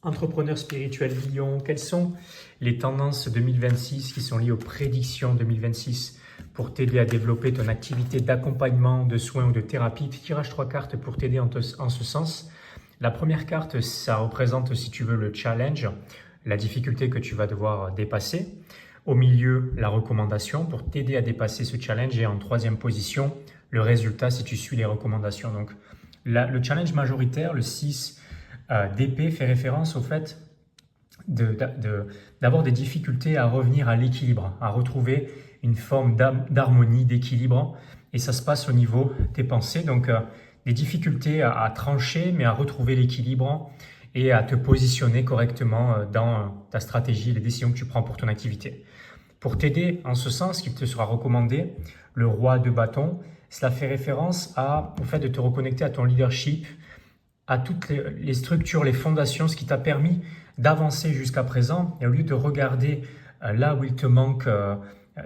Entrepreneur spirituel Lyon, quelles sont les tendances 2026 qui sont liées aux prédictions 2026 pour t'aider à développer ton activité d'accompagnement, de soins ou de thérapie? Tirage 3 cartes pour t'aider en ce sens. La première carte, ça représente, si tu veux, le challenge, la difficulté que tu vas devoir dépasser. Au milieu, la recommandation pour t'aider à dépasser ce challenge. Et en troisième position, le résultat si tu suis les recommandations. Donc, le challenge majoritaire, le 6 d'épée, fait référence au fait d'avoir des difficultés à revenir à l'équilibre, à retrouver une forme d'harmonie, d'équilibre. Et ça se passe au niveau des pensées. Donc, des difficultés à trancher, mais à retrouver l'équilibre et à te positionner correctement dans ta stratégie, les décisions que tu prends pour ton activité. Pour t'aider en ce sens, il te sera recommandé le roi de bâton. Cela fait référence au fait de te reconnecter à ton leadership, à toutes les structures, les fondations, ce qui t'a permis d'avancer jusqu'à présent. Et au lieu de regarder là où il te manque,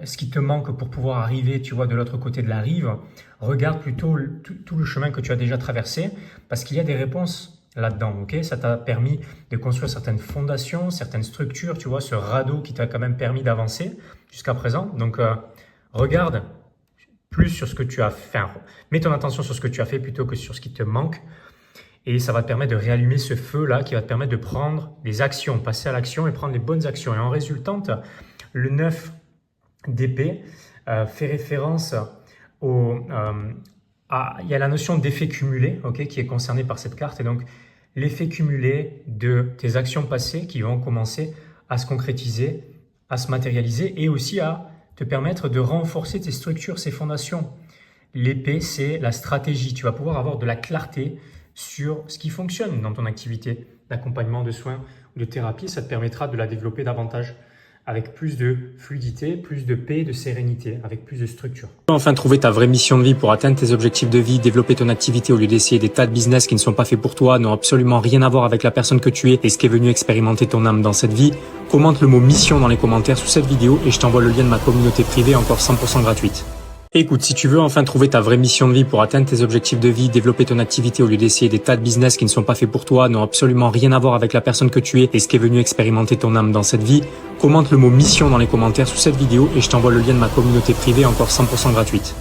ce qui te manque pour pouvoir arriver, tu vois, de l'autre côté de la rive, regarde plutôt tout le chemin que tu as déjà traversé, parce qu'il y a des réponses là-dedans, ok? Ça t'a permis de construire certaines fondations, certaines structures, tu vois, ce radeau qui t'a quand même permis d'avancer jusqu'à présent. Donc, regarde plus sur ce que tu as fait. Mets ton attention sur ce que tu as fait plutôt que sur ce qui te manque. Et ça va te permettre de réallumer ce feu-là qui va te permettre de prendre des actions, passer à l'action et prendre les bonnes actions. Et en résultante, le 9 d'épée fait référence il y a la notion d'effet cumulé, okay, qui est concernée par cette carte. Et donc, l'effet cumulé de tes actions passées qui vont commencer à se concrétiser, à se matérialiser et aussi à te permettre de renforcer tes structures, ces fondations. L'épée, c'est la stratégie. Tu vas pouvoir avoir de la clarté sur ce qui fonctionne dans ton activité d'accompagnement, de soins ou de thérapie. Ça te permettra de la développer davantage avec plus de fluidité, plus de paix, de sérénité, avec plus de structure. Enfin, trouver ta vraie mission de vie pour atteindre tes objectifs de vie, développer ton activité au lieu d'essayer des tas de business qui ne sont pas faits pour toi, n'ont absolument rien à voir avec la personne que tu es et ce qui est venu expérimenter ton âme dans cette vie. Commente le mot mission dans les commentaires sous cette vidéo et je t'envoie le lien de ma communauté privée encore 100% gratuite. Écoute, si tu veux enfin trouver ta vraie mission de vie pour atteindre tes objectifs de vie, développer ton activité au lieu d'essayer des tas de business qui ne sont pas faits pour toi, n'ont absolument rien à voir avec la personne que tu es et ce qui est venu expérimenter ton âme dans cette vie, commente le mot mission dans les commentaires sous cette vidéo et je t'envoie le lien de ma communauté privée encore 100% gratuite.